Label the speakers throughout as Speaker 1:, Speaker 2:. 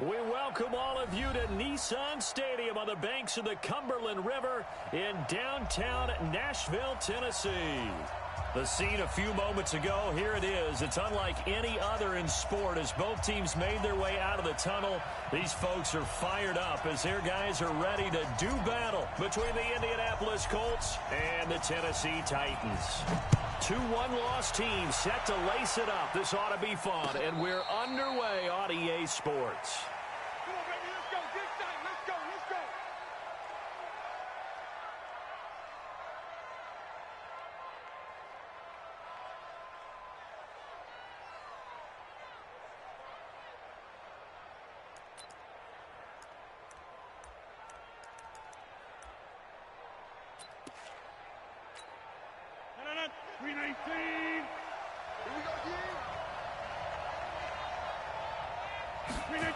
Speaker 1: We welcome all of you to Nissan Stadium on the banks of the Cumberland River in downtown Nashville, Tennessee. The scene a few moments ago, here it is. It's unlike any other in sport as both teams made their way out of the tunnel. These folks are fired up as their guys are ready to do battle between the Indianapolis Colts and the Tennessee Titans. Two one-loss teams set to lace it up. This ought to be fun, and we're underway on EA Sports.
Speaker 2: Come on, baby, let's go. This time, let's go, let's go. No. 319. Here we go,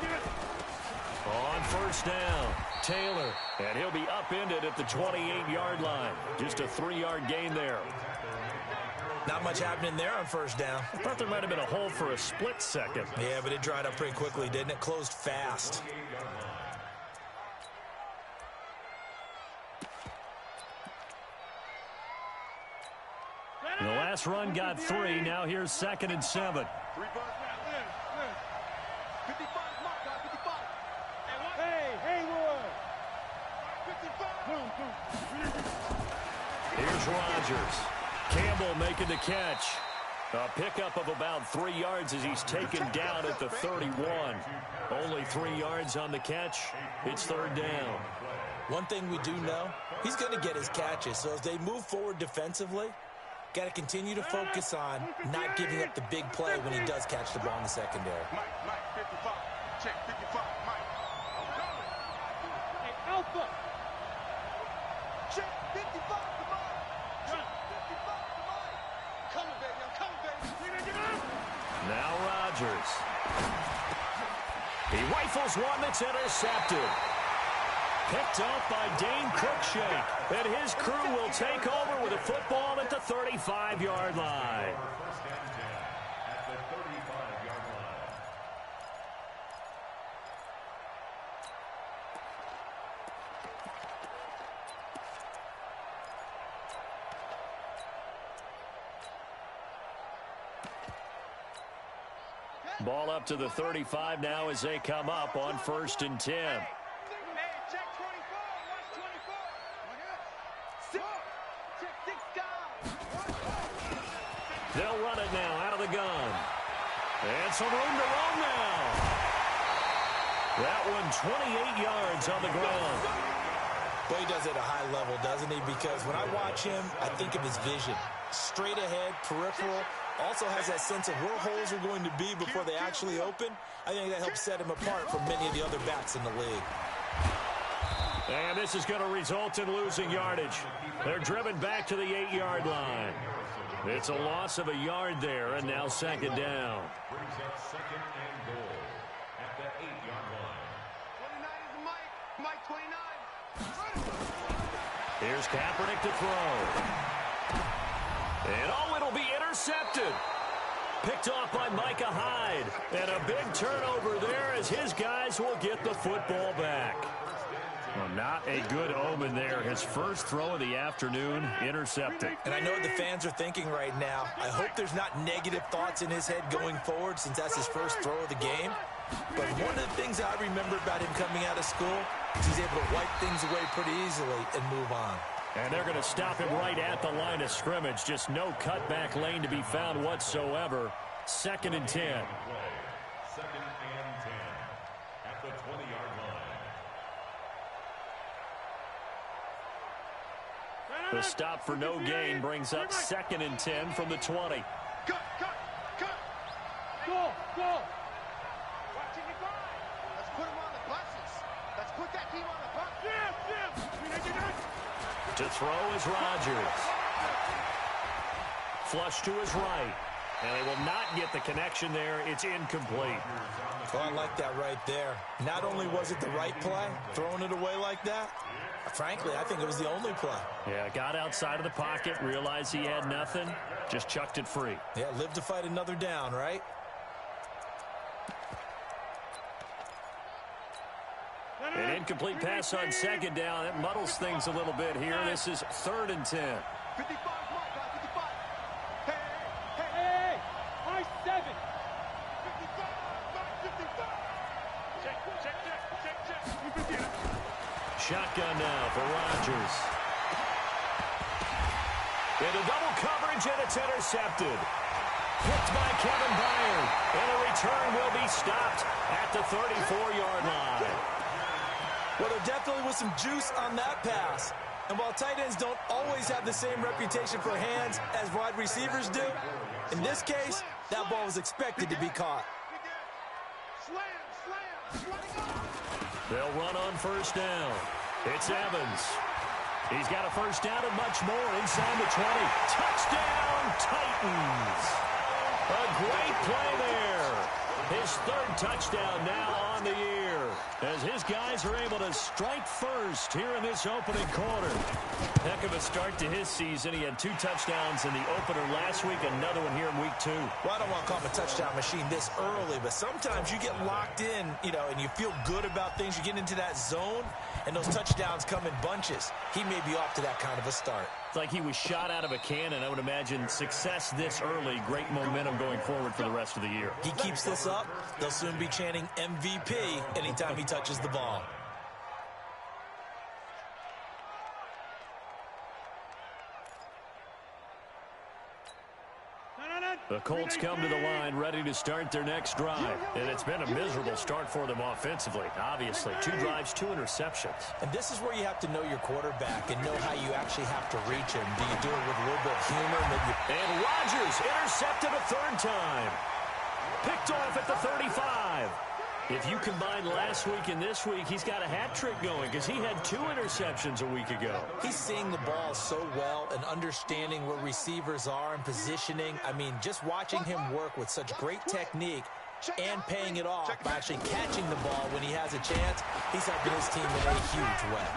Speaker 1: On first down, Taylor, and he'll be upended at the 28-yard line. Just a 3-yard gain there.
Speaker 3: Not much happening there on first down.
Speaker 1: I thought there might have been a hole for a split second.
Speaker 3: Yeah, but it dried up pretty quickly, didn't it? Closed fast.
Speaker 1: The last run got 3. Now here's 2nd and 7.
Speaker 2: 55, mark, 55. Hey, Roy. 55.
Speaker 1: Here's Rodgers. Campbell making the catch. A pickup of about 3 yards as he's taken down at the 31. Only 3 yards on the catch. It's 3rd down.
Speaker 3: One thing we do know, he's going to get his catches. So as they move forward defensively, got to continue to focus on not giving up the big play when he does catch the ball in the secondary.
Speaker 2: Mike, 55. Check, 55, Mike. Hey, Alpha. Check, 55, come on. Check, 55, come on. Coming, baby, I'm coming, baby.
Speaker 1: Now Rodgers. He rifles one that's intercepted. Picked off by Dane Cruikshank. And his crew will take over with a football at the 35-yard line. Ball up to the 35 now as they come up on 1st and 10. They'll run it now out of the gun. And some room to roam now. That one 28 yards on the ground.
Speaker 3: Boy, he does it at a high level, doesn't he? Because when I watch him, I think of his vision. Straight ahead, peripheral. Also has that sense of where holes are going to be before they actually open. I think that helps set him apart from many of the other backs in the league.
Speaker 1: And this is going to result in losing yardage. They're driven back to the 8-yard line. It's a loss of a yard there, and now 2nd down.
Speaker 4: Brings up 2nd and goal at the 8-yard line.
Speaker 2: 29 is Mike 29.
Speaker 1: Here's Kaepernick to throw. And it'll be intercepted. Picked off by Micah Hyde. And a big turnover there as his guys will get the football back. Well, not a good omen there. His first throw of the afternoon, intercepted.
Speaker 3: And I know what the fans are thinking right now. I hope there's not negative thoughts in his head going forward since that's his first throw of the game. But one of the things I remember about him coming out of school is he's able to wipe things away pretty easily and move on.
Speaker 1: And they're going to stop him right at the line of scrimmage. Just no cutback lane to be found whatsoever. 2nd and 10.
Speaker 4: 2nd and 10 at the 20-yard line.
Speaker 1: The stop for no gain brings up 2nd and 10 from the 20.
Speaker 2: Cut. Go. Watching the guard. Let's put him on the buses. Let's put that team on the bus. Yeah.
Speaker 1: To throw is Rodgers. Flush to his right. And they will not get the connection there. It's incomplete.
Speaker 3: Well, I like that right there. Not only was it the right play, throwing it away like that, frankly, I think it was the only play.
Speaker 1: Yeah, got outside of the pocket, realized he had nothing, just chucked it free.
Speaker 3: Yeah, live to fight another down, right?
Speaker 1: An incomplete pass on second down. It muddles things a little bit here. This is 3rd and 10.
Speaker 2: 55, 55. Hey, MB7. 55. Check.
Speaker 1: Shotgun now for Rodgers. Into double coverage, and it's intercepted. Picked by Kevin Byard, and the return will be stopped at the 34-yard line.
Speaker 3: Well, there definitely was some juice on that pass. And while tight ends don't always have the same reputation for hands as wide receivers do, in this case, that ball was expected to be caught.
Speaker 1: They'll run on first down. It's Evans. He's got a first down and much more inside the 20. Touchdown, Titans. A great play there. His 3rd touchdown now on the year, as his guys are able to strike first here in this opening quarter. Heck of a start to his season. He had 2 touchdowns in the opener last week, another one here in week 2.
Speaker 3: Well, I don't want to call him a touchdown machine this early, but sometimes you get locked in, and you feel good about things. You get into that zone, and those touchdowns come in bunches. He may be off to that kind of a start.
Speaker 1: It's like he was shot out of a cannon. I would imagine success this early, great momentum going forward for the rest of the year.
Speaker 3: He keeps this up, they'll soon be chanting MVP anytime he touches the ball.
Speaker 1: The Colts come to the line ready to start their next drive. And it's been a miserable start for them offensively, obviously. 2 drives, 2 interceptions.
Speaker 3: And this is where you have to know your quarterback and know how you actually have to reach him. Do you do it with a little bit of humor?
Speaker 1: And Rodgers intercepted a 3rd time. Picked off at the 35. If you combine last week and this week, he's got a hat trick going because he had 2 interceptions a week ago.
Speaker 3: He's seeing the ball so well and understanding where receivers are and positioning. I mean, just watching him work with such great technique and paying it off by actually catching the ball when he has a chance, he's helping his team in a huge way.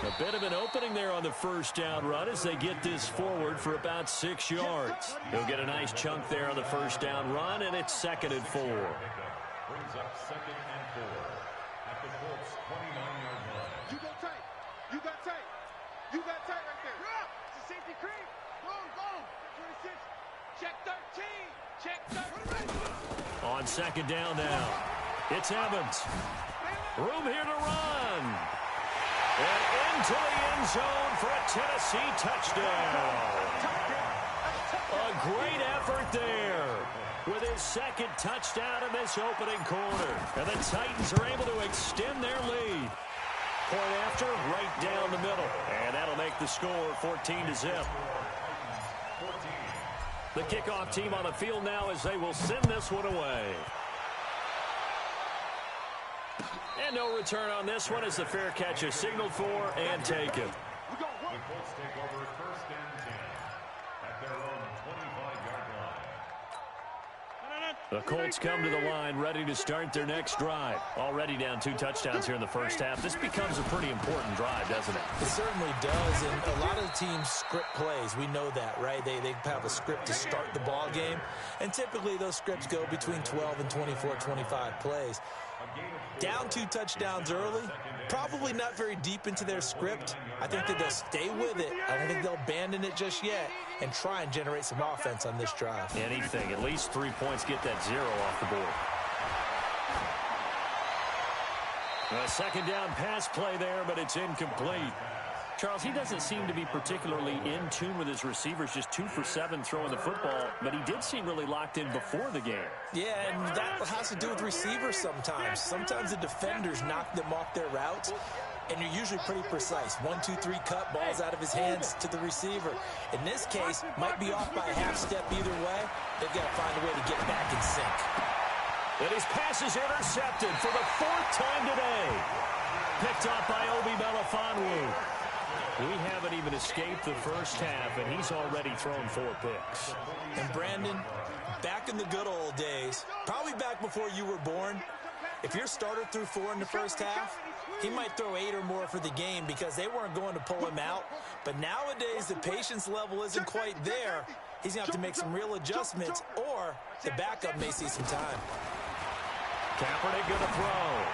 Speaker 1: A bit of an opening there on the first down run as they get this forward for about 6 yards. He'll get a nice chunk there on the first down run, and it's 2nd and 4.
Speaker 4: Brings up 2nd and 4 at the Colts 29-yard line.
Speaker 2: You got tight right there. It's a safety creep. Go. 26. Check 13.
Speaker 1: On 2nd down now, it's Evans. Room here to run. And into the end zone for a Tennessee touchdown. A great effort there with his 2nd touchdown in this opening quarter. And the Titans are able to extend their lead. Point after, right down the middle. And that'll make the score 14-0. The kickoff team on the field now as they will send this one away. And no return on this one as the fair catch is signaled for and taken.
Speaker 4: The Colts take over 1st and 10 at their own 25-yard line.
Speaker 1: The Colts come to the line ready to start their next drive. Already down 2 touchdowns here in the first half. This becomes a pretty important drive, doesn't it?
Speaker 3: It certainly does, and a lot of the teams script plays. We know that, right? They have a script to start the ball game, and typically those scripts go between 12 and 24, 25 plays. Down 2 touchdowns early, probably not very deep into their script. I think that they'll stay with it. I don't think they'll abandon it just yet and try and generate some offense on this drive.
Speaker 1: Anything, at least 3 points, get that 0 off the board. A 2nd down pass play there, but it's incomplete. Charles, he doesn't seem to be particularly in tune with his receivers, just 2 for 7 throwing the football, but he did seem really locked in before the game.
Speaker 3: Yeah, and that has to do with receivers sometimes. Sometimes the defenders knock them off their routes, and you're usually pretty precise. 1, 2, 3 cut, balls out of his hands to the receiver. In this case, might be off by a half step either way. They've got to find a way to get back in sync.
Speaker 1: And his pass is intercepted for the 4th time today. Picked off by Obi Melifonwu. We haven't even escaped the first half, and he's already thrown 4 picks.
Speaker 3: And Brandon, back in the good old days, probably back before you were born, if your starter threw 4 in the first half, he might throw 8 or more for the game because they weren't going to pull him out. But nowadays, the patience level isn't quite there. He's going to have to make some real adjustments, or the backup may see some time.
Speaker 1: Kaepernick going to throw.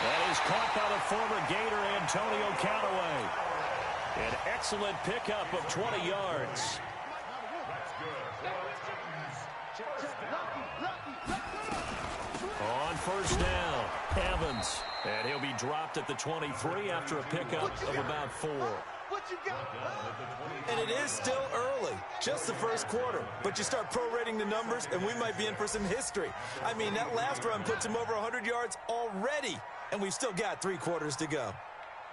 Speaker 1: That is caught by the former Gator Antonio Callaway. An excellent pickup of 20 yards. On first down, Evans. And he'll be dropped at the 23 after a pickup of about 4.
Speaker 3: And it is still early, just the first quarter. But you start prorating the numbers, and we might be in for some history. I mean, that last run puts him over 100 yards already, and we've still got 3 quarters to go.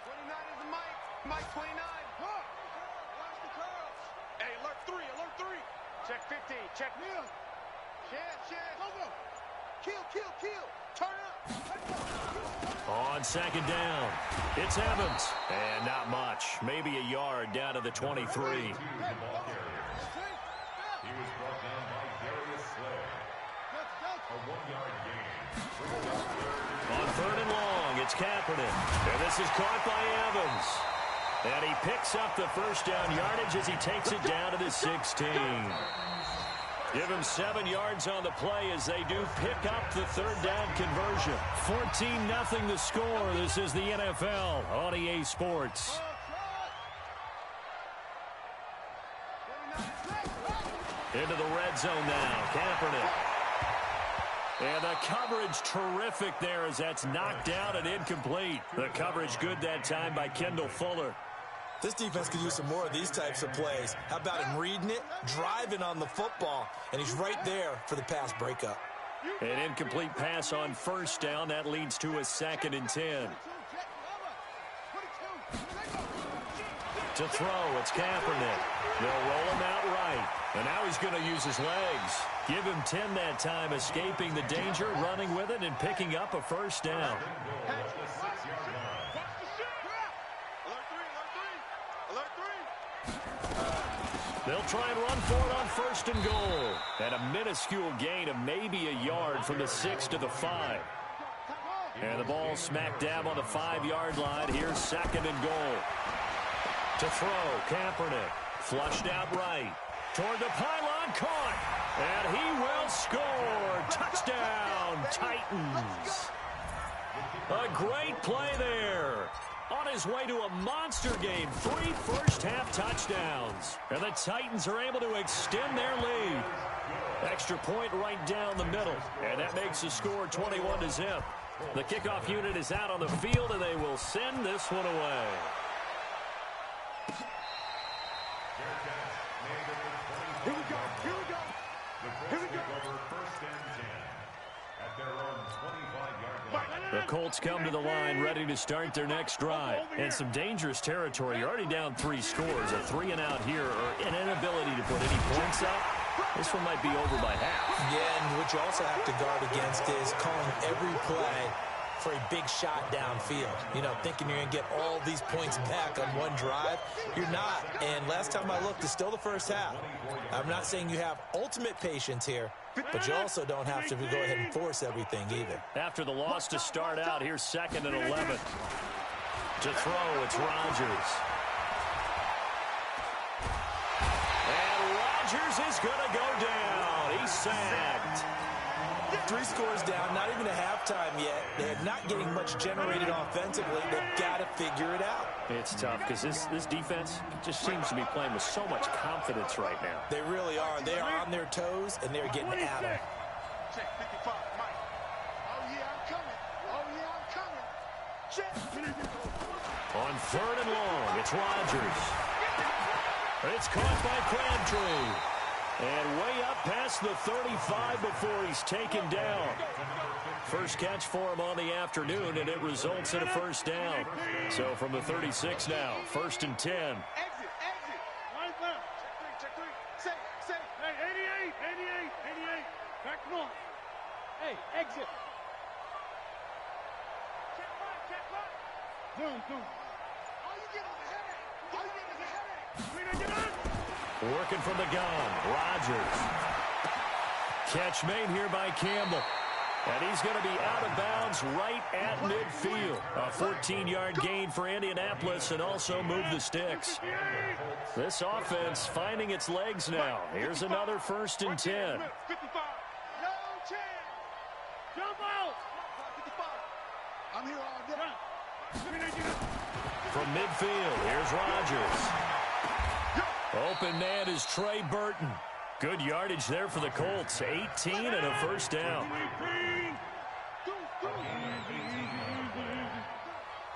Speaker 2: 29 is the Mike. Mike 29. Watch the curls. Hey, alert 3, alert 3. Check 50, check. Shed. Go. Kill. Turn up.
Speaker 1: On second down, it's Evans. And not much. Maybe a yard down to the 23.
Speaker 4: He was brought down by Darius Slay. A 1-yard gain.
Speaker 1: On third and long, it's Kaepernick. And this is caught by Evans. And he picks up the first down yardage as he takes it down to the 16. Give him 7 yards on the play as they do pick up the third down conversion. 14-0 the score. This is the NFL on EA Sports. Into the red zone now. Kaepernick. And the coverage terrific there as that's knocked down and incomplete. The coverage good that time by Kendall Fuller.
Speaker 3: This defense could use some more of these types of plays. How about him reading it, driving on the football, and he's right there for the pass breakup.
Speaker 1: An incomplete pass on first down. That leads to a 2nd and 10. To throw, it's Kaepernick. They'll roll him out right. And now he's going to use his legs. Give him 10 that time, escaping the danger, running with it, and picking up a first down. They'll try and run for it on first and goal. And a minuscule gain of maybe a yard from the 6 to the 5. And the ball smack dab on the 5-yard line. Here's 2nd and goal. To throw, Kaepernick. Flushed out right. Toward the pylon, caught. And he will score. Touchdown, Titans. A great play there. On his way to a monster game, 3 first-half touchdowns. And the Titans are able to extend their lead. Extra point right down the middle. And that makes the score 21-0. The kickoff unit is out on the field, and they will send this one away.
Speaker 2: Here we go.
Speaker 1: The Colts come to the line ready to start their next drive. And some dangerous territory. You're already down 3 scores. A 3-and-out here or an inability to put any points up. This one might be over by half.
Speaker 3: Yeah, and what you also have to guard against is calling every play for a big shot downfield. You know, thinking you're going to get all these points back on one drive. You're not. And last time I looked, it's still the first half. I'm not saying you have ultimate patience here, but you also don't have to go ahead and force everything either.
Speaker 1: After the loss to start out, here's 2nd and 11. To throw, it's Rodgers. And Rodgers is going to go down. He's sacked.
Speaker 3: 3 scores down, not even a halftime yet. They're not getting much generated offensively. They've got to figure it out.
Speaker 1: It's tough because this defense just seems to be playing with so much confidence right now.
Speaker 3: They really are. They are on their toes, and they're getting at them.
Speaker 2: Check 55, Mike. Oh, yeah, I'm coming. Check.
Speaker 1: On 3rd and long, it's Rodgers. It's caught by Crabtree. And way up past the 35 before he's taken down. First catch for him on the afternoon, and it results in a first down. So from the 36 now, 1st and 10.
Speaker 2: Exit. Line left. Check 3. Say. Hey, 88. Back north. Hey, exit. Check right. Zoom. All you get is a headache.
Speaker 1: Working from the gun, Rodgers. Catch made here by Campbell. And he's going to be out of bounds right at midfield. A 14-yard gain for Indianapolis and also move the sticks. This offense finding its legs now. Here's another 1st and 10.
Speaker 2: 55. No chance. Jump out. 55. I'm here all day.
Speaker 1: From midfield, here's Rodgers. Open man is Trey Burton. Good yardage there for the Colts. 18 and a first down.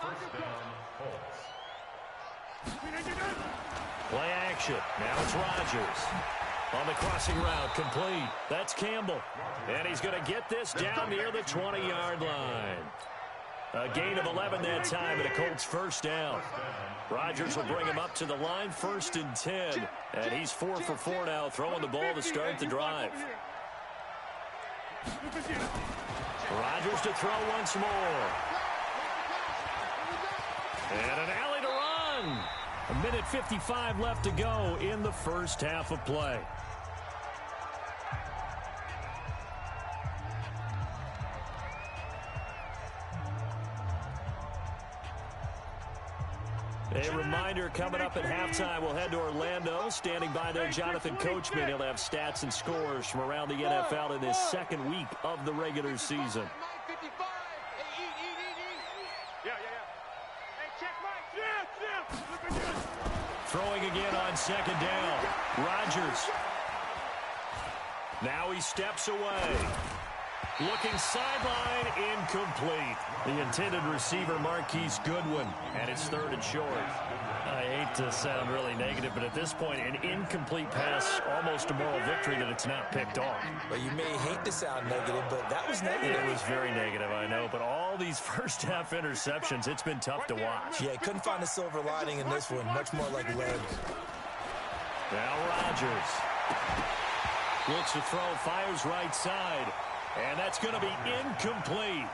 Speaker 4: First down, Colts.
Speaker 1: Play action. Now it's Rodgers. On the crossing route, complete. That's Campbell. And he's going to get this down near the 20-yard line. A gain of 11 that time, and a Colts first down. Rodgers will bring him up to the line, 1st and 10. And he's 4 for 4 now, throwing the ball to start the drive. Rodgers to throw once more. And an alley to run. 1:55 left to go in the first half of play. A reminder, coming up at halftime, we'll head to Orlando. Standing by there, Jonathan Coachman. He'll have stats and scores from around the NFL in his second week of the regular season. Throwing again on second down. Rodgers. Now he steps away. Looking sideline, incomplete. The intended receiver, Marquise Goodwin, and it's 3rd and short. I hate to sound really negative, but at this point, an incomplete pass, almost a moral victory that it's not picked off.
Speaker 3: Well, you may hate to sound negative, but that was negative.
Speaker 1: It was very negative, I know, but all these first-half interceptions, it's been tough to watch.
Speaker 3: Yeah, couldn't find a silver lining in this one, much more like lead.
Speaker 1: Now Rodgers looks to throw, fires right side. And that's going to be incomplete.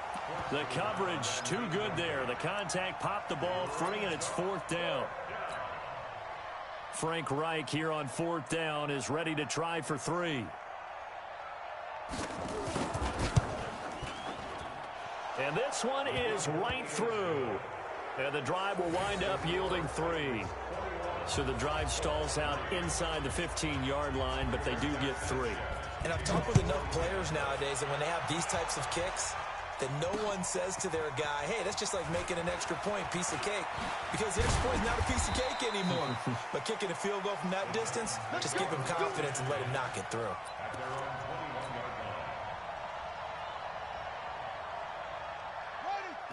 Speaker 1: The coverage too good there. The contact popped the ball free, and it's 4th down. Frank Reich here on 4th down is ready to try for 3. And this one is right through. And the drive will wind up yielding 3. So the drive stalls out inside the 15-yard line, but they do get 3.
Speaker 3: And I've talked with enough players nowadays that when they have these types of kicks, that no one says to their guy, hey, that's just like making an extra point, piece of cake. Because the extra point is not a piece of cake anymore. But kicking a field goal from that distance, just give him confidence and let him knock it through.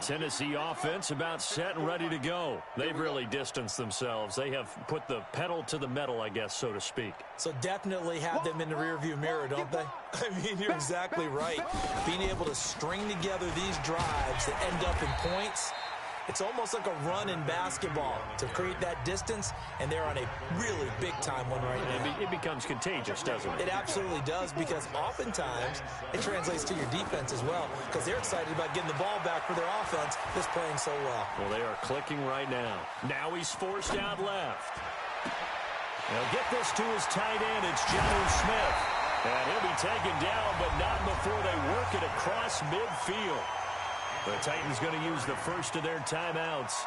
Speaker 1: Tennessee offense about set and ready to go. They've really distanced themselves. They have put the pedal to the metal, I guess, so to speak.
Speaker 3: So definitely have them in the rearview mirror, don't they? I mean, you're exactly right. Being able to string together these drives that end up in points, it's almost like a run in basketball to create that distance, and they're on a really big-time one right now.
Speaker 1: It becomes contagious, doesn't it?
Speaker 3: It absolutely does, because oftentimes it translates to your defense as well, because they're excited about getting the ball back for their offense that's playing so well.
Speaker 1: Well, they are clicking right now. Now he's forced out left. They'll get this to his tight end. It's Jonnu Smith. And he'll be taken down, but not before they work it across midfield. The Titans going to use the first of their timeouts,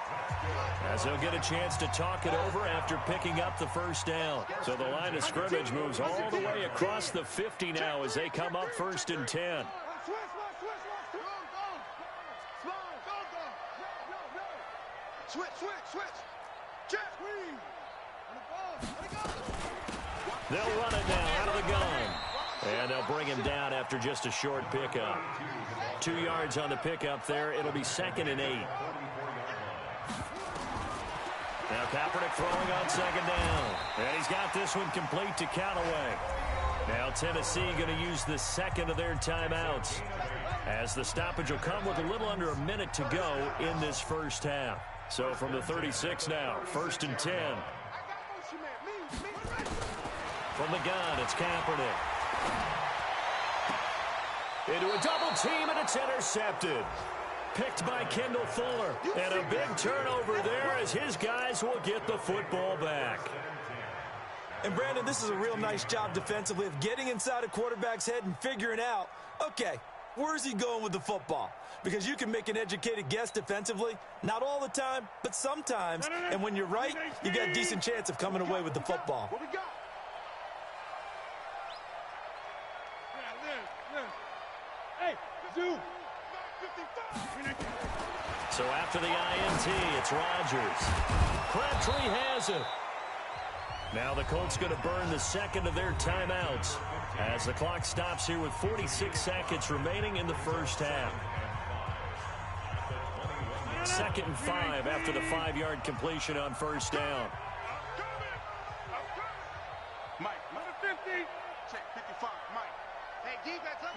Speaker 1: as they'll get a chance to talk it over after picking up the first down. So the line of scrimmage moves all the way across the 50 now as they come up 1st and 10. They'll run it now out of the gun. And they'll bring him down after just a short pickup. 2 yards on the pickup there. It'll be 2nd and 8. Now Kaepernick throwing on 2nd down. And he's got this one complete to Callaway. Now Tennessee going to use the second of their timeouts, as the stoppage will come with a little under a minute to go in this first half. So from the 36 now, 1st and 10. From the gun, it's Kaepernick. Into a double team, and it's intercepted. Picked by Kendall Fuller. And a big turnover there as his guys will get the football back.
Speaker 3: And Brandon, this is a real nice job defensively of getting inside a quarterback's head and figuring out, okay, where's he going with the football? Because you can make an educated guess defensively, not all the time, but sometimes. And when you're right, you got a decent chance of coming away with the football.
Speaker 2: What we got? Hey, Zoo.
Speaker 1: So after the INT, it's Rodgers. Crabtree has it. Now the Colts going to burn the second of their timeouts as the clock stops here with 46 seconds remaining in the first half. 2nd and 5 after the 5-yard completion on first down.
Speaker 2: Mike, number 50. Check 55, Mike. Hey, defense up.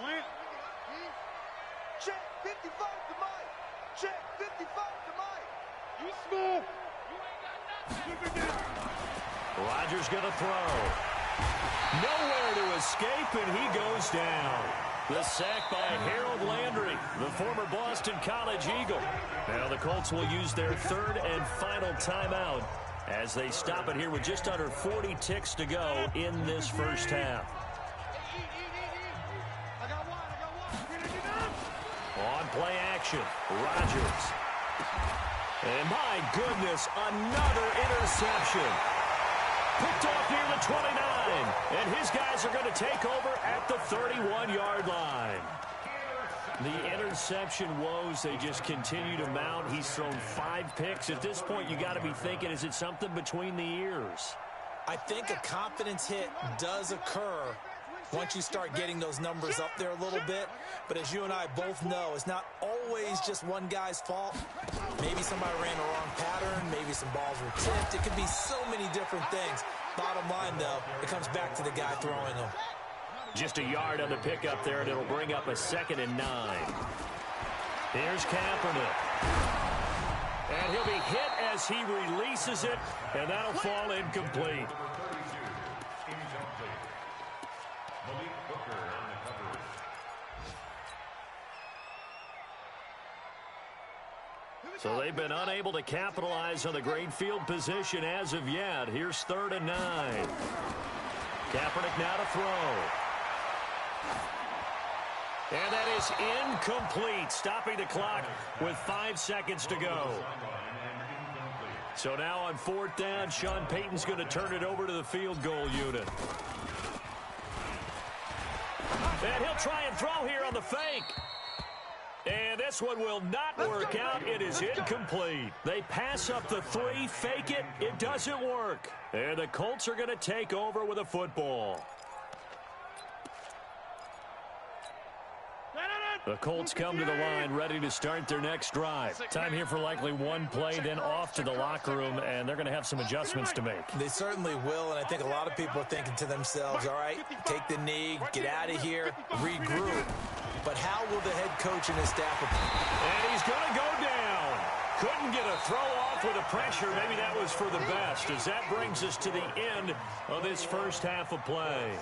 Speaker 2: Check 55 to Mike. Check 55 to Mike. You small. You ain't got nothing.
Speaker 1: Rodgers going to throw. Nowhere to escape, and he goes down. The sack by Harold Landry, the former Boston College Eagle. Now the Colts will use their 3rd and final timeout as they stop it here with just under 40 ticks to go in this first half. On play action, Rodgers. And my goodness, another interception. Picked off near the 29, and his guys are going to take over at the 31-yard line. The interception woes, they just continue to mount. He's thrown 5 picks. At this point, you got to be thinking, is it something between the ears?
Speaker 3: I think a confidence hit does occur once you start getting those numbers up there a little bit. But as you and I both know, it's not always just one guy's fault. Maybe somebody ran the wrong pattern. Maybe some balls were tipped. It could be so many different things. Bottom line, though, it comes back to the guy throwing them.
Speaker 1: Just a yard on the pickup there, and it'll bring up a 2nd and 9. Here's Kaepernick. And he'll be hit as he releases it, and that'll fall incomplete. So they've been unable to capitalize on the great field position as of yet. Here's 3rd and 9. Kaepernick now to throw. And that is incomplete, stopping the clock with 5 seconds to go. So now on 4th down, Sean Payton's going to turn it over to the field goal unit. And he'll try and throw here on the fake. And this one will not work out. It is incomplete. They pass up the 3, fake it. It doesn't work. And the Colts are going to take over with a football. The Colts come to the line ready to start their next drive. Time here for likely one play, then off to the locker room, and they're going to have some adjustments to make.
Speaker 3: They certainly will, and I think a lot of people are thinking to themselves, all right, take the knee, get out of here, regroup. But how will the head coach and his staff...
Speaker 1: And he's going to go down. Couldn't get a throw off with the pressure. Maybe that was for the best, as that brings us to the end of this first half of play.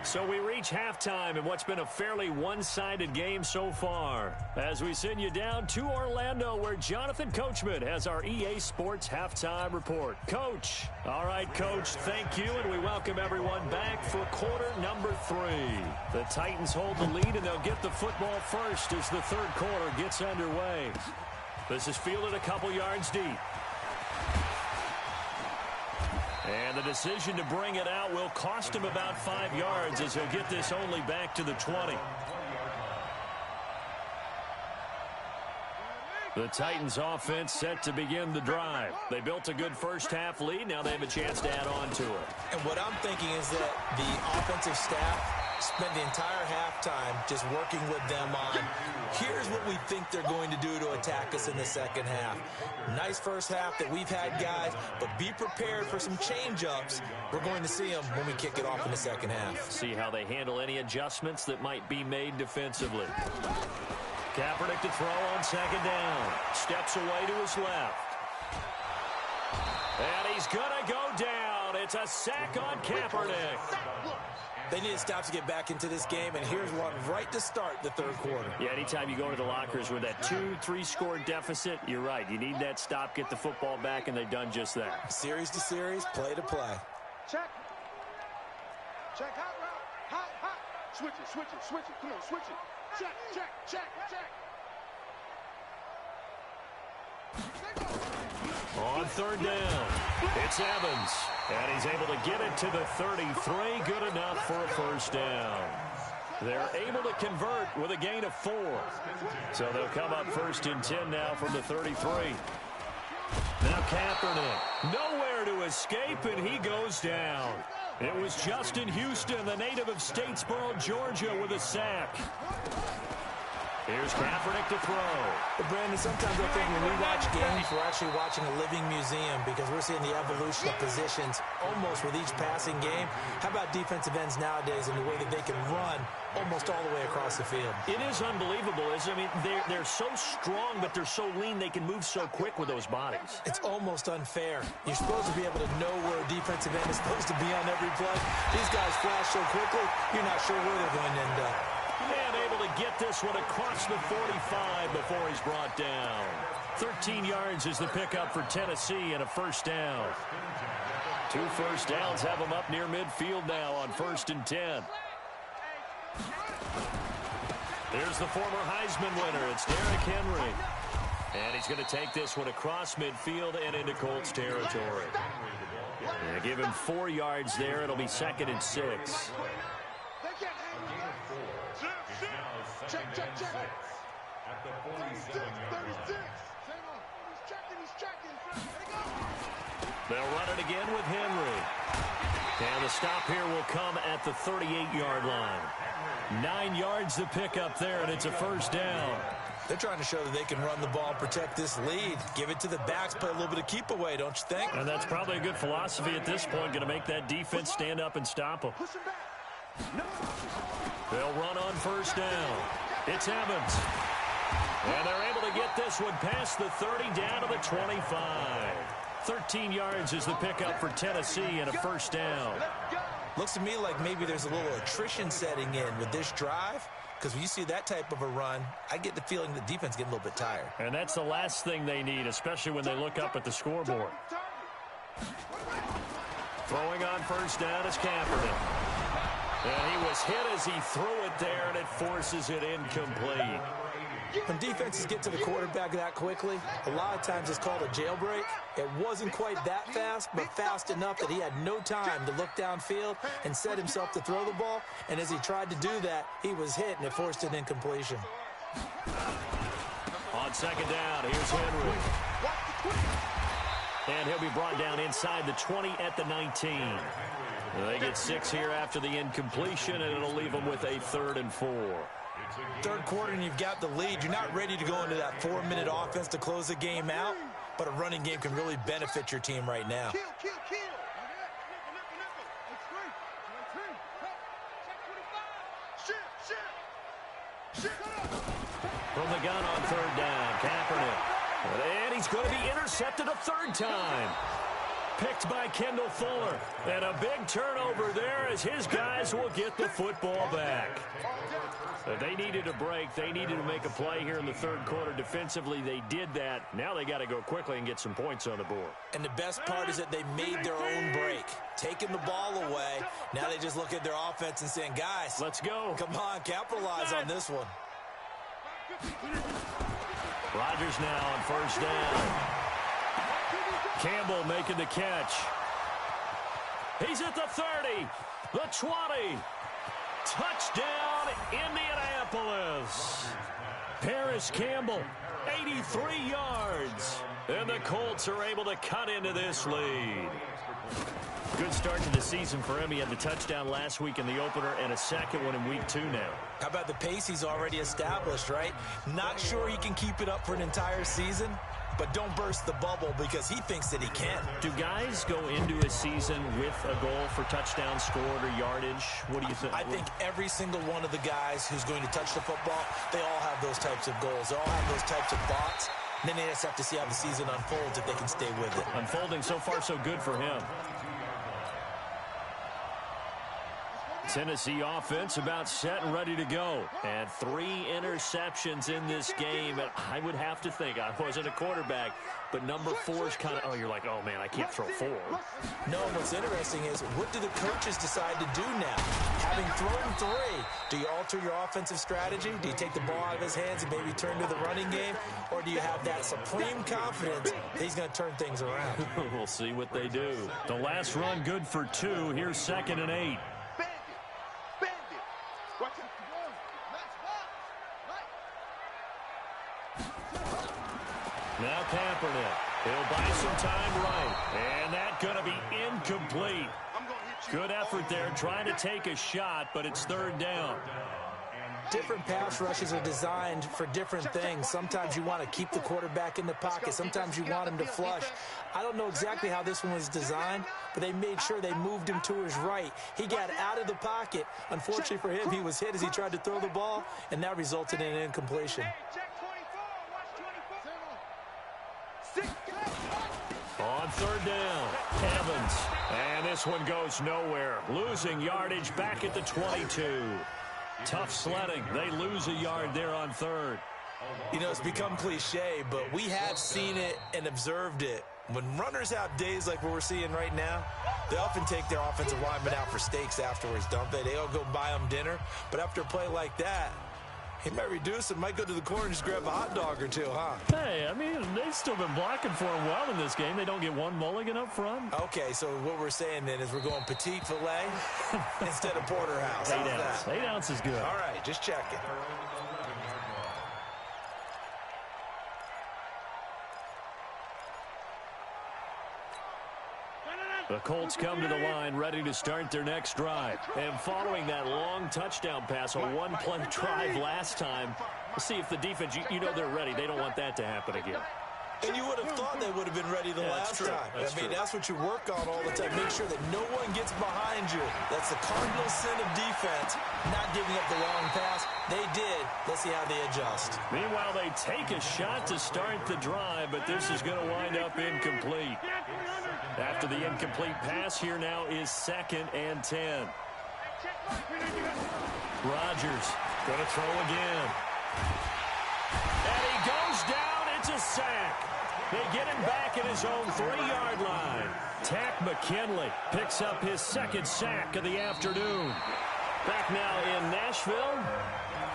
Speaker 1: So we reach halftime in what's been a fairly one-sided game so far, as we send you down to Orlando, where Jonathan Coachman has our EA Sports Halftime Report. Coach. All right, Coach, thank you, and we welcome everyone back for quarter number 3. The Titans hold the lead, and they'll get the football first as the 3rd quarter gets underway. This is fielded a couple yards deep. And the decision to bring it out will cost him about 5 yards, as he'll get this only back to the 20. The Titans offense set to begin the drive. They built a good first half lead. Now they have a chance to add on to it.
Speaker 3: And what I'm thinking is that the offensive staff spent the entire halftime just working with them on, here's what we think they're going to do to attack us in the second half. Nice first half that we've had, guys, but be prepared for some change-ups. We're going to see them when we kick it off in the second half.
Speaker 1: See how they handle any adjustments that might be made defensively. Kaepernick to throw on 2nd down. Steps away to his left. And he's going to go down. It's a sack on Kaepernick.
Speaker 3: They need to stop to get back into this game, and here's one right to start the 3rd quarter.
Speaker 1: Yeah, anytime you go to the lockers with that 2-3 score deficit, you're right. You need that stop, get the football back, and they've done just that.
Speaker 3: Series to series, play to play.
Speaker 2: Check. Check, hot route. Hot, hot. Switch it, switch it, switch it. Come on, switch it. Check, check, check, check.
Speaker 1: On 3rd down, it's Evans. And he's able to get it to the 33. Good enough for a first down. They're able to convert with a gain of 4. So they'll come up 1st and 10 now from the 33. Now Kaepernick, nowhere to escape, and he goes down. It was Justin Houston, the native of Statesboro, Georgia, with a sack. Here's Kaepernick to throw.
Speaker 3: But Brandon, sometimes I think when we watch games, we're actually watching a living museum because we're seeing the evolution of positions almost with each passing game. How about defensive ends nowadays and the way that they can run almost all the way across the field?
Speaker 1: It is unbelievable, isn't it? I mean, they're so strong, but they're so lean. They can move so quick with those bodies.
Speaker 3: It's almost unfair. You're supposed to be able to know where a defensive end is supposed to be on every play. These guys flash so quickly, you're not sure where they're going to end up.
Speaker 1: And able to get this one across the 45 before he's brought down. 13 yards is the pickup for Tennessee and a 1st down. 2 first downs have them up near midfield now on 1st and 10. There's the former Heisman winner. It's Derrick Henry. And he's going to take this one across midfield and into Colts territory. Yeah, give him 4 yards there. It'll be 2nd and 6.
Speaker 2: Check.
Speaker 4: At the 47-yard line.
Speaker 2: He's checking.
Speaker 1: They'll run it again with Henry. And the stop here will come at the 38-yard line. 9 yards to pick up there, and it's a 1st down.
Speaker 3: They're trying to show that they can run the ball, protect this lead, give it to the backs, play a little bit of keep away, don't you think?
Speaker 1: And that's probably a good philosophy at this point, going to make that defense stand up and stop them. They'll run on 1st down. It's Evans. And they're able to get this one past the 30 down to the 25. 13 yards is the pickup for Tennessee and a 1st down.
Speaker 3: Looks to me like maybe there's a little attrition setting in with this drive. Because when you see that type of a run, I get the feeling the defense getting a little bit tired.
Speaker 1: And that's the last thing they need, especially when they look up at the scoreboard. Throwing on 1st down is Kaepernick. And he was hit as he threw it there, and it forces it incomplete.
Speaker 3: When defenses get to the quarterback that quickly, a lot of times it's called a jailbreak. It wasn't quite that fast, but fast enough that he had no time to look downfield and set himself to throw the ball. And as he tried to do that, he was hit, and it forced an incompletion.
Speaker 1: On 2nd down, here's Henry. And he'll be brought down inside the 20 at the 19. They get 6 here after the incompletion, and it'll leave them with a 3rd and 4.
Speaker 3: 3rd quarter, and you've got the lead. You're not ready to go into that 4-minute offense to close the game out, but a running game can really benefit your team right now.
Speaker 2: Kill.
Speaker 1: From the gun on 3rd down, Kaepernick. And he's going to be intercepted a 3rd time. Picked by Kendall Fuller. And a big turnover there as his guys will get the football back. They needed a break. They needed to make a play here in the 3rd quarter. Defensively, they did that. Now they got to go quickly and get some points on the board.
Speaker 3: And the best part is that they made their own break. Taking the ball away. Now they just look at their offense and saying, guys,
Speaker 1: let's go.
Speaker 3: Come on, capitalize on this one.
Speaker 1: Rodgers now on 1st down. Campbell making the catch. He's at the 30, the 20. Touchdown, Indianapolis. Paris Campbell, 83 yards. And the Colts are able to cut into this lead. Good start to the season for him. He had the touchdown last week in the opener and a 2nd one in week 2 now.
Speaker 3: How about the pace he's already established, right? Not sure he can keep it up for an entire season, but don't burst the bubble because he thinks that he can.
Speaker 1: Do guys go into a season with a goal for touchdown scored or yardage? What do you think?
Speaker 3: I think every single one of the guys who's going to touch the football, they all have those types of goals. They all have those types of thoughts. And then they just have to see how the season unfolds if they can stay with it.
Speaker 1: Unfolding so far so good for him. Tennessee offense about set and ready to go. And 3 interceptions in this game. And I would have to think, I wasn't a quarterback, but number 4 is kind of, oh, you're like, oh, man, I can't throw 4.
Speaker 3: No, what's interesting is what do the coaches decide to do now? Having thrown 3, do you alter your offensive strategy? Do you take the ball out of his hands and maybe turn to the running game? Or do you have that supreme confidence that he's going to turn things around?
Speaker 1: We'll see what they do. The last run good for 2. Here's 2nd and 8. Now Kaepernick. He'll buy some time right. And that's going to be incomplete. Good effort there trying to take a shot, but it's third down.
Speaker 3: Different pass rushes are designed for different things. Sometimes you want to keep the quarterback in the pocket. Sometimes you want him to flush. I don't know exactly how this one was designed, but they made sure they moved him to his right. He got out of the pocket. Unfortunately for him, he was hit as he tried to throw the ball, and that resulted in an incompletion.
Speaker 1: On third down, Evans. And this one goes nowhere. Losing yardage back at the 22. Tough sledding. They lose a yard there on third.
Speaker 3: You know, it's become cliche, but we have seen it and observed it. When runners have days like what we're seeing right now, they often take their offensive linemen out for steaks afterwards, don't they? They all go buy them dinner. But after a play like that, he might reduce it, might go to the corner and just grab a hot dog or two, huh?
Speaker 1: Hey, I mean, they've still been blocking for him well in this game. They don't get one mulligan up front.
Speaker 3: Okay, so what we're saying then is we're going petite filet instead of porterhouse.
Speaker 1: 8 ounce. 8 ounce is good.
Speaker 3: All right, just checking.
Speaker 1: The Colts come to the line ready to start their next drive. And following that long touchdown pass, a one-play drive last time, we'll see if the defense, you know they're ready. They don't want that to happen again.
Speaker 3: And you would have thought they would have been ready the last time. That's what you work on all the time. Make sure that no one gets behind you. That's the cardinal sin of defense, not giving up the long pass. They did. Let's see how they adjust.
Speaker 1: Meanwhile, they take a shot to start the drive, but this is going to wind up incomplete. After the incomplete pass, here now is 2nd and 10. Rodgers going to throw again. And he goes down. It's a sack. They get him back at his own 3-yard line. Tack McKinley picks up his 2nd sack of the afternoon. Back now in Nashville.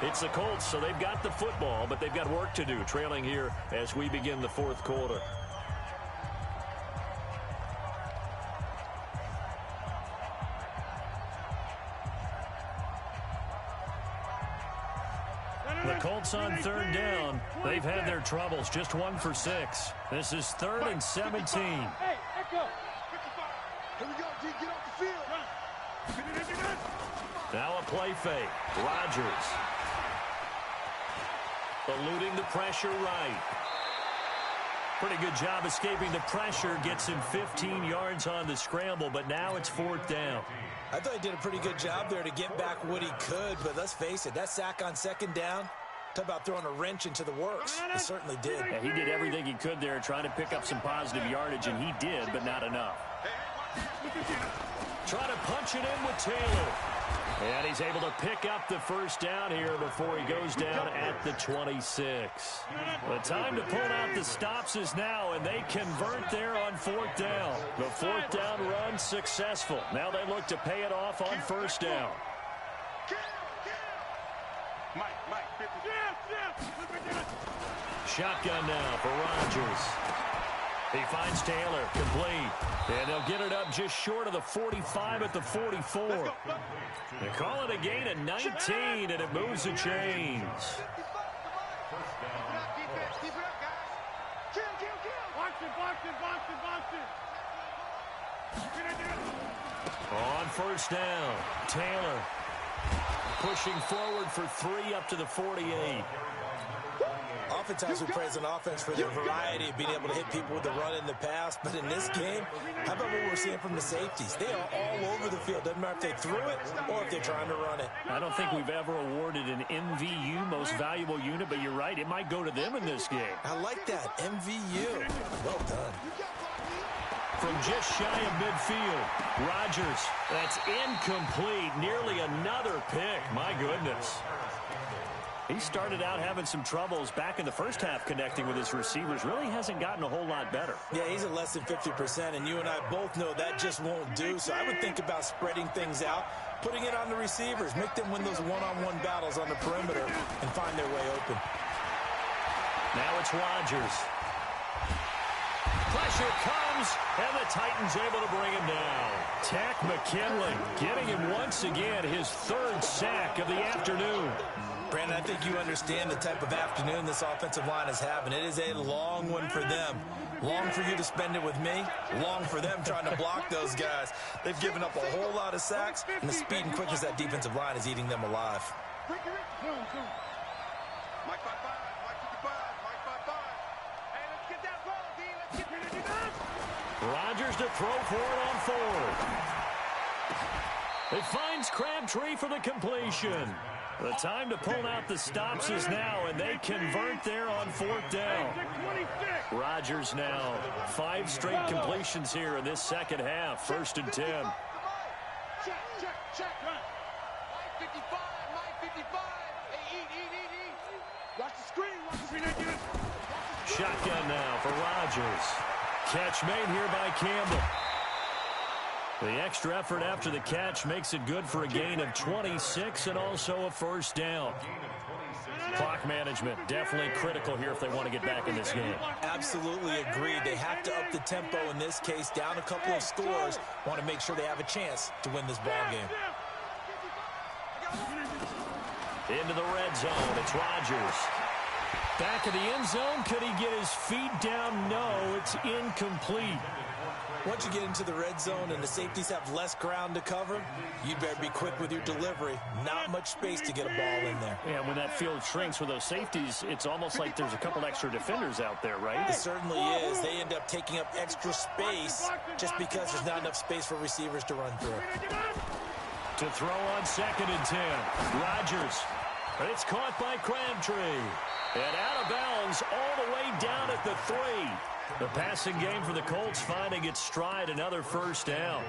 Speaker 1: It's the Colts, so they've got the football, but they've got work to do, trailing here as we begin the 4th quarter. The Colts on 3rd down. They've had their troubles. Just 1 for 6. This is 3rd and 17.
Speaker 2: Hey, Echo. Here we go, G. Get off the field.
Speaker 1: Now a play fake. Rodgers. Eluding the pressure right. Pretty good job escaping the pressure. Gets him 15 yards on the scramble, but now it's 4th down.
Speaker 3: I thought he did a pretty good job there to get back what he could, but let's face it, that sack on 2nd down, talk about throwing a wrench into the works. He certainly did.
Speaker 1: Yeah, he did everything he could there trying to pick up some positive yardage, and he did, but not enough. Try to punch it in with Taylor. And he's able to pick up the 1st down here before he goes down at the 26. The time to pull out the stops is now, and they convert there on 4th down. The 4th down run successful. Now they look to pay it off on 1st down. Shotgun now for Rodgers. He finds Taylor, complete. And they'll get it up just short of the 45 at the 44. They call it a gain of 19, and it moves the chains. On 1st down, Taylor pushing forward for 3 up to the 48.
Speaker 3: Oftentimes we praise an offense for their variety of being able to hit people with the run in the pass, but in this game, how about what we're seeing from the safeties? They are all over the field. Doesn't matter if they threw it or if they're trying to run it.
Speaker 1: I don't think we've ever awarded an MVU, most valuable unit, but you're right, it might go to them in this game.
Speaker 3: I like that, MVU. Well done.
Speaker 1: From just shy of midfield, Rodgers, that's incomplete, nearly another pick. My goodness. He started out having some troubles back in the first half connecting with his receivers. Really hasn't gotten a whole lot better.
Speaker 3: Yeah, he's at less than 50%, and you and I both know that just won't do. So I would think about spreading things out, putting it on the receivers, make them win those one-on-one battles on the perimeter, and find their way open.
Speaker 1: Now it's Rodgers. Pressure comes, and the Titans able to bring him down. Tack McKinley getting him once again his 3rd sack of the afternoon.
Speaker 3: Brandon, I think you understand the type of afternoon this offensive line is having. It is a long one for them. Long for you to spend it with me. Long for them trying to block those guys. They've given up a whole lot of sacks, and the speed and quickness of that defensive line is eating them alive.
Speaker 2: Mike 5-5, Mike 55, Mike 5-5. Hey, let's get that ball, D. Let's get it.
Speaker 1: Rodgers to throw for it on fourth. It finds Crabtree for the completion. The time to pull out the stops is now, and they convert there on fourth down. Rodgers now 5 straight completions here in this second half. 1st and 10.
Speaker 2: Check. Mike 55, Mike 55. Hey, eat. Watch the screen.
Speaker 1: Shotgun now for Rodgers. Catch made here by Campbell. The extra effort after the catch makes it good for a gain of 26 and also a 1st down. Clock management definitely critical here if they want to get back in this game.
Speaker 3: Absolutely agreed. They have to up the tempo in this case, down a couple of scores. Want to make sure they have a chance to win this ball game.
Speaker 1: Into the red zone. It's Rodgers. Back of the end zone. Could he get his feet down? No, it's incomplete.
Speaker 3: Once you get into the red zone and the safeties have less ground to cover, you'd better be quick with your delivery. Not much space to get a ball in there.
Speaker 1: Yeah, when that field shrinks with those safeties, it's almost like there's a couple extra defenders out there, right?
Speaker 3: It certainly is. They end up taking up extra space just because there's not enough space for receivers to run through.
Speaker 1: To throw on 2nd and 10. Rodgers. But it's caught by Crabtree. And out of bounds all the way down at the 3. The passing game for the Colts finding its stride, another 1st down.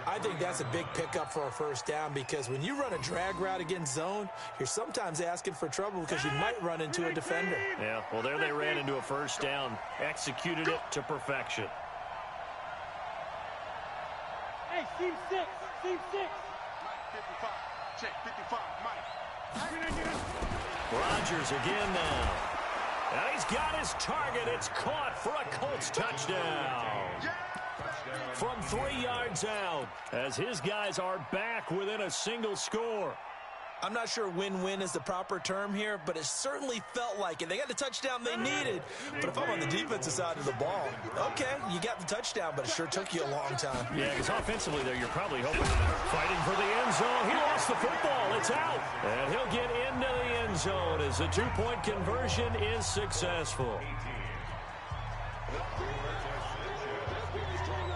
Speaker 3: I think that's a big pickup for a 1st down because when you run a drag route against zone, you're sometimes asking for trouble because you might run into a defender.
Speaker 1: Yeah, well, there they ran into a 1st down. Executed it to perfection.
Speaker 5: Hey, Steve 6.
Speaker 2: Mike 55. Check 55, Mike.
Speaker 1: Rodgers again now. And he's got his target. It's caught for a Colts touchdown. From 3 yards out, as his guys are back within a single score.
Speaker 3: I'm not sure win-win is the proper term here, but it certainly felt like it. They got the touchdown they needed. But if I'm on the defensive side of the ball, okay, you got the touchdown, but it sure took you a long time.
Speaker 1: Yeah, because offensively there, you're probably hoping. Fighting for the end zone. He lost the football. It's out. And he'll get into the end zone as the 2-point conversion is successful.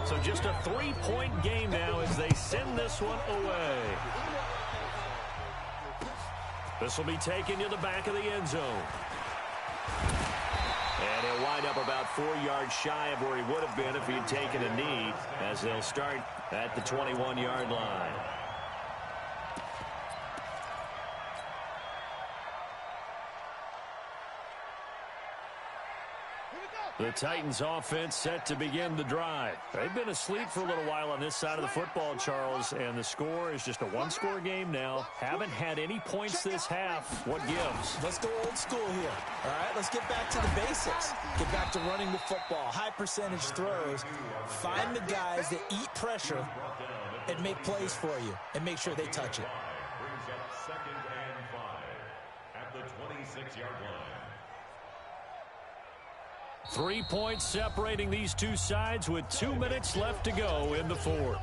Speaker 1: So just a 3-point game now as they send this one away. This will be taken to the back of the end zone. And he'll wind up about 4 yards shy of where he would have been if he had taken a knee, as they'll start at the 21-yard line. The Titans offense set to begin the drive. They've been asleep for a little while on this side of the football, Charles, and the score is just a 1-score game now. Haven't had any points this half. What gives?
Speaker 3: Let's go old school here. All right, let's get back to the basics. Get back to running the football, high percentage throws. Find the guys that eat pressure and make plays for you and make sure they touch it.
Speaker 4: Brings up 2nd and 5 at the 26-yard line.
Speaker 1: 3 points separating these two sides with 2 minutes left to go in the 4th.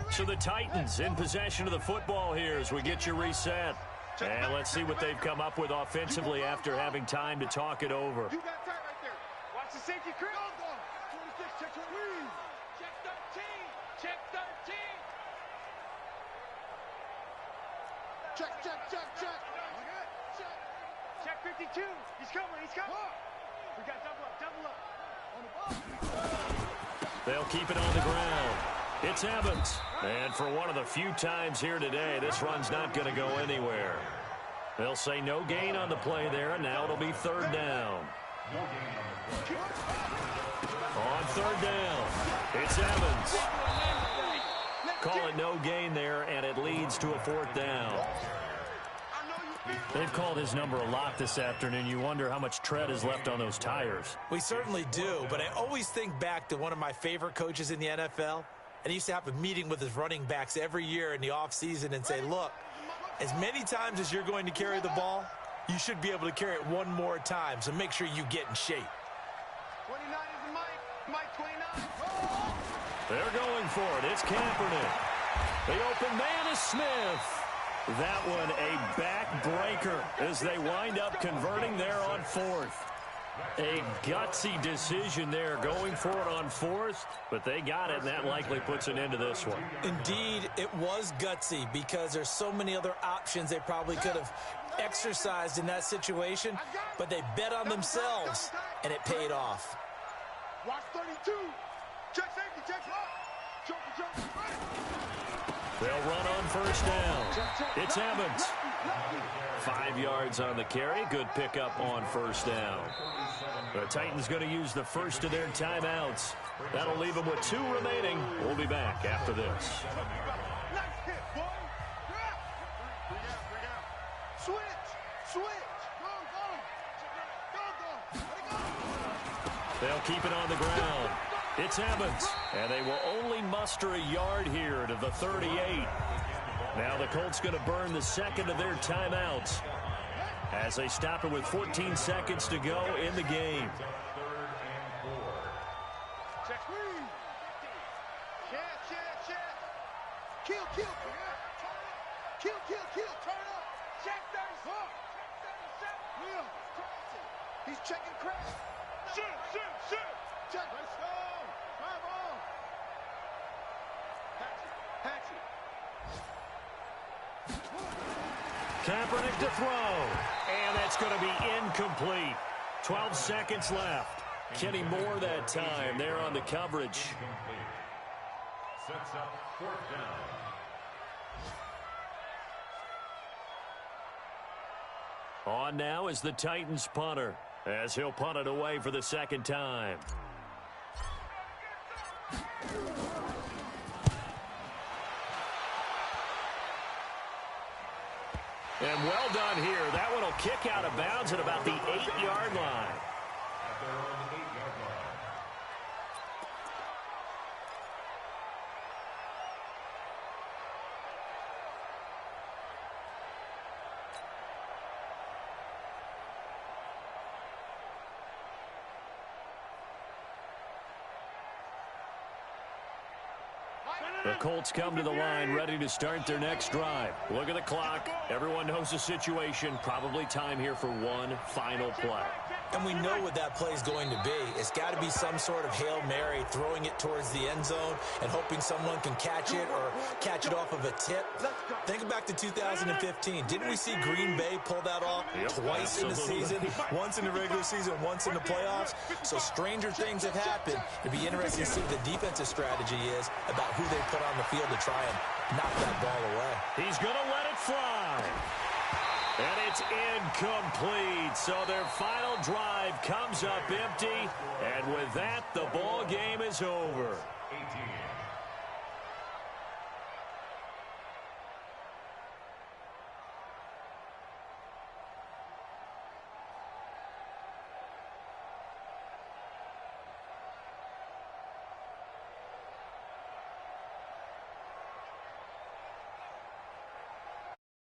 Speaker 1: So the Titans in possession of the football here as we get you reset. And let's see what they've come up with offensively after having time to talk it over.
Speaker 2: You got tight right there. Watch the safety, Chris. 26, check 13. Check 13. Check 13. Check. Check 52. He's coming. We got double up.
Speaker 1: They'll keep it on the ground. It's Evans. And for one of the few times here today, this run's not going to go anywhere. They'll say no gain on the play there, and now it'll be 3rd down. On 3rd down, it's Evans. Call it no gain there, and it leads to a 4th down. They've called his number a lot this afternoon. You wonder how much tread is left on those tires.
Speaker 3: We certainly do, but I always think back to one of my favorite coaches in the NFL, and he used to have a meeting with his running backs every year in the offseason and say, look, as many times as you're going to carry the ball, you should be able to carry it one more time, so make sure you get in shape.
Speaker 2: 29 is Mike 29.
Speaker 1: They're going for it. It's Kaepernick. The open man is Smith. That one a backbreaker as they wind up converting there on fourth. A gutsy decision there going for it on fourth, but they got it, and that likely puts an end to this one.
Speaker 3: Indeed, it was gutsy because there's so many other options they probably could have exercised in that situation, but they bet on themselves, and it paid off.
Speaker 2: Watch 32. Check safety, check up. Jump.
Speaker 1: They'll run on first down. It's Evans. 5 yards on the carry. Good pickup on first down. The Titans going to use the first of their timeouts. That'll leave them with 2 remaining. We'll be back after this.
Speaker 2: Nice hit, boy. Bring out. Switch. Go. Let it go.
Speaker 1: They'll keep it on the ground. It's Evans, and they will only muster a yard here to the 38. Now the Colts going to burn the second of their timeouts as they stop it with 14 seconds to go in the game.
Speaker 2: Check. Kill. Turn up. Check 30. Wheel. He's checking crack. Shoot. Check. Let's go. Drive on. Hatchet.
Speaker 1: Kaepernick to throw, and that's going to be incomplete. 12 seconds left. Kenny Moore that time there on the coverage.
Speaker 4: Sets up 4th down.
Speaker 1: On now is the Titans punter as he'll punt it away for the second time. And well done here. That one will kick out of bounds at about the 8-yard line.
Speaker 4: At their own 8-yard line.
Speaker 1: The Colts come to the line ready to start their next drive. Look at the clock. Everyone knows the situation. Probably time here for one final play.
Speaker 3: And we know what that play is going to be. It's got to be some sort of Hail Mary, throwing it towards the end zone and hoping someone can catch it or catch it off of a tip. Think back to 2015. Didn't we see Green Bay pull that off twice in the season? Once in the regular season, once in the playoffs. So stranger things have happened. It'd be interesting to see what the defensive strategy is about who they put on the field to try and knock that ball away.
Speaker 1: He's going to let it fly. And it's incomplete. So their final drive comes up empty. And with that, the ball game is over.
Speaker 4: 18.